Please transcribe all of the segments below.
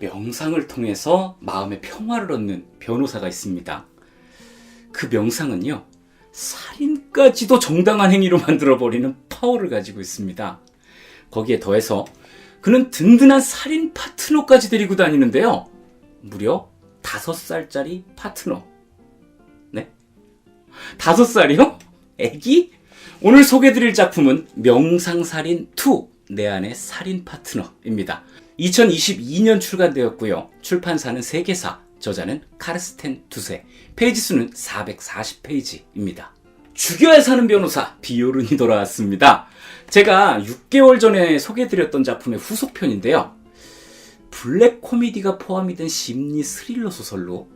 명상을 통해서 마음의 평화를 얻는 변호사가 있습니다. 그 명상은요, 살인까지도 정당한 행위로 만들어버리는 파워를 가지고 있습니다. 거기에 더해서 그는 든든한 살인 파트너까지 데리고 다니는데요. 무려 5살짜리 파트너. 네? 5살이요? 애기? 오늘 소개해드릴 작품은 명상살인 2, 내 안의 살인 파트너입니다. 2022년 출간되었고요. 출판사는 세계사, 저자는 카르스텐 두세, 페이지 수는 440페이지입니다. 죽여야 사는 변호사 비오른이 돌아왔습니다. 제가 6개월 전에 소개해드렸던 작품의 후속편인데요. 블랙 코미디가 포함이 된 심리 스릴러 소설로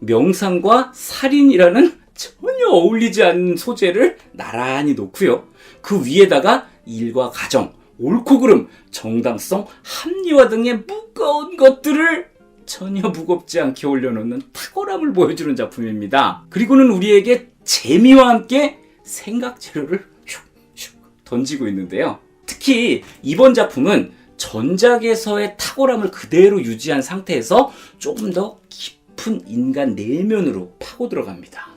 명상과 살인이라는 전혀 어울리지 않는 소재를 나란히 놓고요. 그 위에다가 일과 가정, 옳고 그름, 정당성, 합리화 등의 무거운 것들을 전혀 무겁지 않게 올려놓는 탁월함을 보여주는 작품입니다. 그리고는 우리에게 재미와 함께 생각 재료를 슉슉 던지고 있는데요. 특히 이번 작품은 전작에서의 탁월함을 그대로 유지한 상태에서 조금 더 깊은 인간 내면으로 파고 들어갑니다.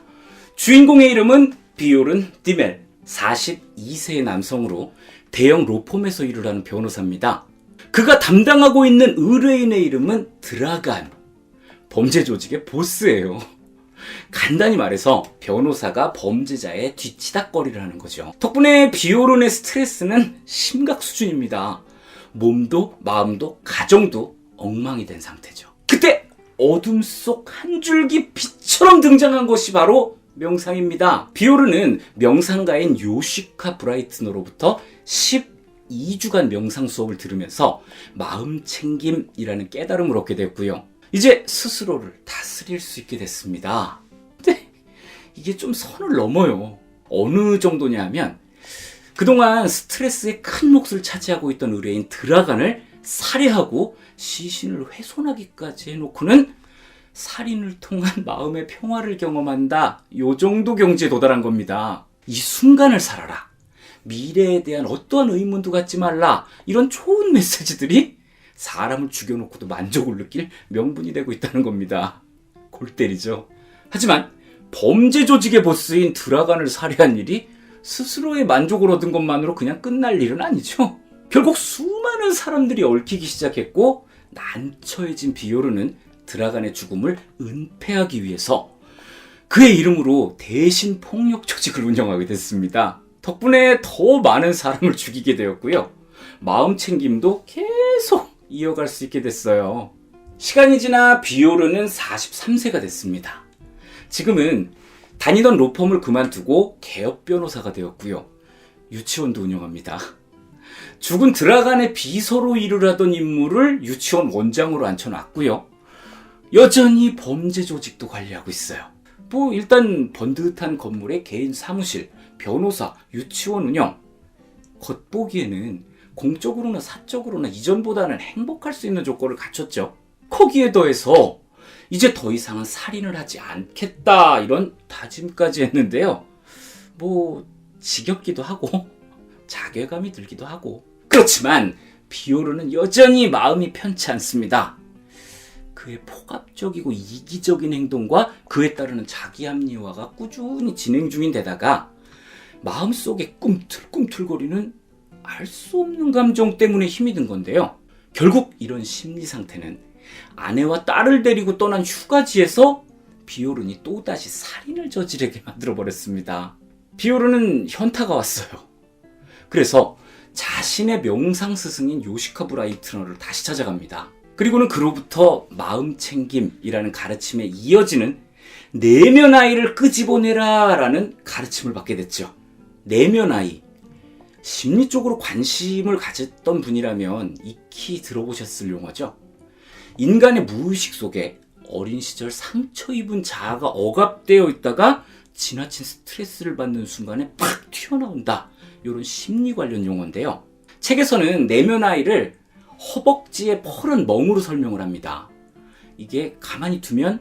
주인공의 이름은 비오른 디멜, 42세의 남성으로 대형 로펌에서 일을 하는 변호사입니다. 그가 담당하고 있는 의뢰인의 이름은 드라간, 범죄 조직의 보스예요. 간단히 말해서 변호사가 범죄자의 뒤치다꺼리를 하는 거죠. 덕분에 비오른의 스트레스는 심각 수준입니다. 몸도 마음도 가정도 엉망이 된 상태죠. 그때 어둠 속 한 줄기 빛처럼 등장한 것이 바로 명상입니다. 비오른은 명상가인 요시카 브라이트너로부터 12주간 명상 수업을 들으면서 마음챙김이라는 깨달음을 얻게 됐고요. 이제 스스로를 다스릴 수 있게 됐습니다. 근데 이게 좀 선을 넘어요. 어느 정도냐 하면 그동안 스트레스의 큰 몫을 차지하고 있던 의뢰인 드라간을 살해하고 시신을 훼손하기까지 해놓고는 살인을 통한 마음의 평화를 경험한다. 요 정도 경지에 도달한 겁니다. 이 순간을 살아라. 미래에 대한 어떠한 의문도 갖지 말라. 이런 좋은 메시지들이 사람을 죽여놓고도 만족을 느낄 명분이 되고 있다는 겁니다. 골 때리죠. 하지만 범죄 조직의 보스인 드라간을 살해한 일이 스스로의 만족을 얻은 것만으로 그냥 끝날 일은 아니죠. 결국 수많은 사람들이 얽히기 시작했고 난처해진 비오르는 드라간의 죽음을 은폐하기 위해서 그의 이름으로 대신 폭력 조직을 운영하게 됐습니다. 덕분에 더 많은 사람을 죽이게 되었고요. 마음챙김도 계속 이어갈 수 있게 됐어요. 시간이 지나 비오르는 43세가 됐습니다. 지금은 다니던 로펌을 그만두고 개업 변호사가 되었고요. 유치원도 운영합니다. 죽은 드라간의 비서로 일을 하던 인물을 유치원 원장으로 앉혀놨고요. 여전히 범죄 조직도 관리하고 있어요. 일단 번듯한 건물에 개인 사무실, 변호사, 유치원 운영. 겉보기에는 공적으로나 사적으로나 이전보다는 행복할 수 있는 조건을 갖췄죠. 거기에 더해서 이제 더 이상은 살인을 하지 않겠다 이런 다짐까지 했는데요. 지겹기도 하고 자괴감이 들기도 하고 그렇지만 비오르는 여전히 마음이 편치 않습니다. 그의 폭압적이고 이기적인 행동과 그에 따르는 자기 합리화가 꾸준히 진행 중인 데다가 마음속에 꿈틀꿈틀거리는 알 수 없는 감정 때문에 힘이 든 건데요. 결국 이런 심리 상태는 아내와 딸을 데리고 떠난 휴가지에서 비오른이 또다시 살인을 저지르게 만들어버렸습니다. 비오른은 현타가 왔어요. 그래서 자신의 명상 스승인 요시카 브라이트너를 다시 찾아갑니다. 그리고는 그로부터 마음챙김이라는 가르침에 이어지는 내면 아이를 끄집어내라 라는 가르침을 받게 됐죠. 내면 아이. 심리 쪽으로 관심을 가졌던 분이라면 익히 들어보셨을 용어죠. 인간의 무의식 속에 어린 시절 상처 입은 자아가 억압되어 있다가 지나친 스트레스를 받는 순간에 팍 튀어나온다. 이런 심리 관련 용어인데요. 책에서는 내면 아이를 허벅지의 퍼른 멍으로 설명을 합니다. 이게 가만히 두면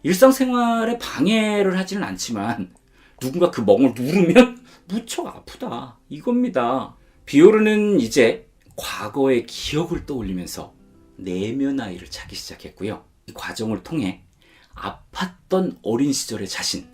일상생활에 방해를 하지는 않지만 누군가 그 멍을 누르면 무척 아프다. 이겁니다. 비오르는 이제 과거의 기억을 떠올리면서 내면 아이를 찾기 시작했고요. 이 과정을 통해 아팠던 어린 시절의 자신,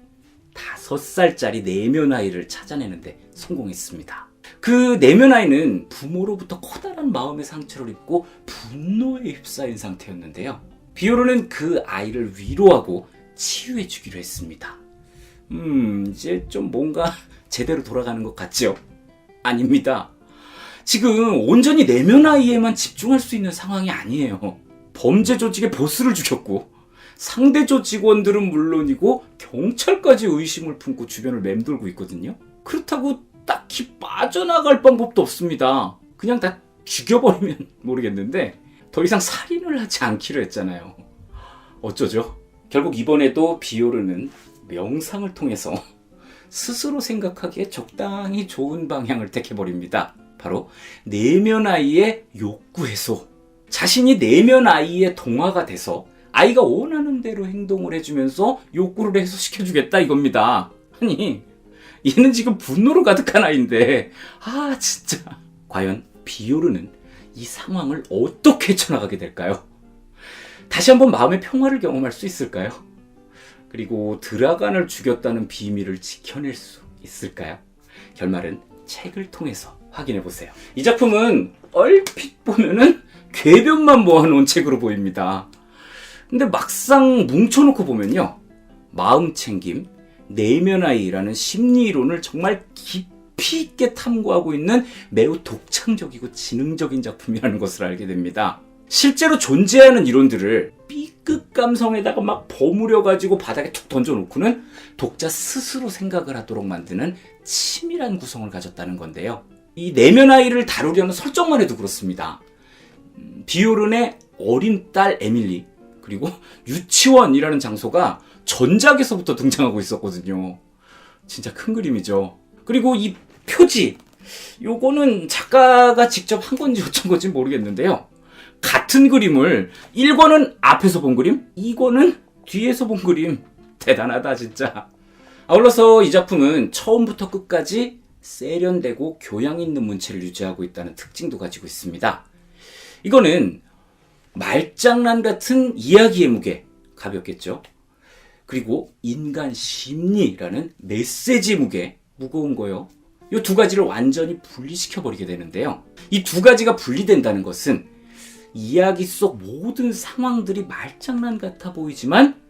5살짜리 내면 아이를 찾아내는데 성공했습니다. 그 내면 아이는 부모로부터 커다란 마음의 상처를 입고 분노에 휩싸인 상태였는데요. 비오르는 그 아이를 위로하고 치유해 주기로 했습니다. 이제 좀 뭔가 제대로 돌아가는 것 같죠? 아닙니다. 지금 온전히 내면 아이에만 집중할 수 있는 상황이 아니에요. 범죄 조직의 보스를 죽였고 상대조 직원들은 물론이고 경찰까지 의심을 품고 주변을 맴돌고 있거든요. 그렇다고 딱히 빠져나갈 방법도 없습니다. 그냥 다 죽여버리면 모르겠는데 더 이상 살인을 하지 않기로 했잖아요. 어쩌죠? 결국 이번에도 비오르는 명상을 통해서 스스로 생각하기에 적당히 좋은 방향을 택해버립니다. 바로 내면 아이의 욕구 해소. 자신이 내면 아이의 동화가 돼서 아이가 원하는 대로 행동을 해주면서 욕구를 해소시켜주겠다 이겁니다. 아니, 얘는 지금 분노로 가득한 아이인데 진짜. 과연 비오르는 이 상황을 어떻게 헤쳐나가게 될까요? 다시 한번 마음의 평화를 경험할 수 있을까요? 그리고 드라간을 죽였다는 비밀을 지켜낼 수 있을까요? 결말은 책을 통해서 확인해보세요. 이 작품은 얼핏 보면은 궤변만 모아놓은 책으로 보입니다. 근데 막상 뭉쳐놓고 보면요, 마음챙김, 내면아이라는 심리이론을 정말 깊이 있게 탐구하고 있는 매우 독창적이고 지능적인 작품이라는 것을 알게 됩니다. 실제로 존재하는 이론들을 B급 감성에다가 막 버무려가지고 바닥에 툭 던져놓고는 독자 스스로 생각을 하도록 만드는 치밀한 구성을 가졌다는 건데요. 이 내면아이를 다루려는 설정만 해도 그렇습니다. 비오른의 어린 딸 에밀리, 그리고 유치원이라는 장소가 전작에서부터 등장하고 있었거든요. 진짜 큰 그림이죠. 그리고 이 표지, 요거는 작가가 직접 한 건지 어쩐 건지 모르겠는데요. 같은 그림을 1권은 앞에서 본 그림, 2권은 뒤에서 본 그림. 대단하다 진짜. 아울러서 이 작품은 처음부터 끝까지 세련되고 교양 있는 문체를 유지하고 있다는 특징도 가지고 있습니다. 이거는 말장난 같은 이야기의 무게, 가볍겠죠. 그리고 인간 심리라는 메시지 무게, 무거운 거요. 이 두 가지를 완전히 분리시켜버리게 되는데요. 이 두 가지가 분리된다는 것은 이야기 속 모든 상황들이 말장난 같아 보이지만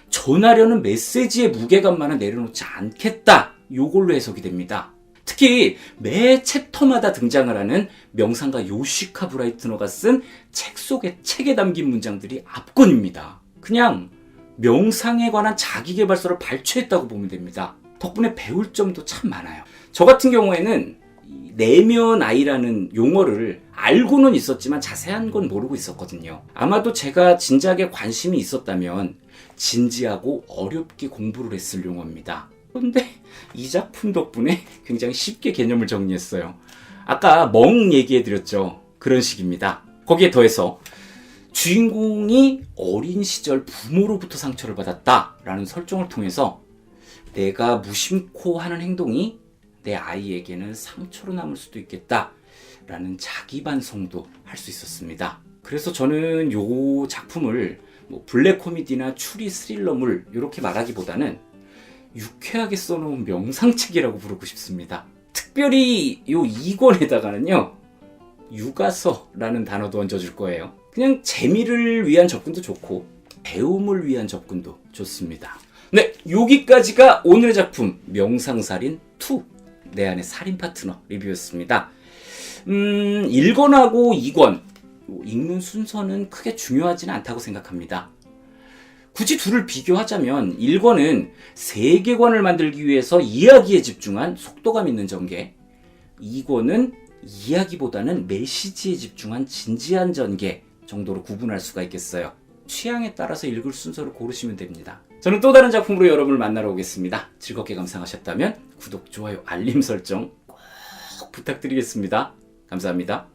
전하려는 메시지의 무게감만은 내려놓지 않겠다. 요걸로 해석이 됩니다. 특히 매 챕터마다 등장을 하는 명상가 요시카 브라이트너가 쓴 책 속의 책에 담긴 문장들이 압권입니다. 그냥 명상에 관한 자기계발서를 발췌했다고 보면 됩니다. 덕분에 배울 점도 참 많아요. 저 같은 경우에는 내면 아이라는 용어를 알고는 있었지만 자세한 건 모르고 있었거든요. 아마도 제가 진작에 관심이 있었다면 진지하고 어렵게 공부를 했을 용어입니다. 그런데 이 작품 덕분에 굉장히 쉽게 개념을 정리했어요. 아까 멍 얘기해드렸죠. 그런 식입니다. 거기에 더해서 주인공이 어린 시절 부모로부터 상처를 받았다라는 설정을 통해서 내가 무심코 하는 행동이 내 아이에게는 상처로 남을 수도 있겠다라는 자기 반성도 할 수 있었습니다. 그래서 저는 이 작품을 블랙 코미디나 추리 스릴러물 이렇게 말하기보다는 유쾌하게 써놓은 명상책이라고 부르고 싶습니다. 특별히 이 2권에다가는요, 육아서라는 단어도 얹어줄 거예요. 그냥 재미를 위한 접근도 좋고 배움을 위한 접근도 좋습니다. 네, 여기까지가 오늘의 작품 명상살인 2, 내 안의 살인 파트너 리뷰였습니다. 1권하고 2권 읽는 순서는 크게 중요하지는 않다고 생각합니다. 굳이 둘을 비교하자면 1권은 세계관을 만들기 위해서 이야기에 집중한 속도감 있는 전개, 2권은 이야기보다는 메시지에 집중한 진지한 전개 정도로 구분할 수가 있겠어요. 취향에 따라서 읽을 순서를 고르시면 됩니다. 저는 또 다른 작품으로 여러분을 만나러 오겠습니다. 즐겁게 감상하셨다면 구독, 좋아요, 알림 설정 꼭 부탁드리겠습니다. 감사합니다.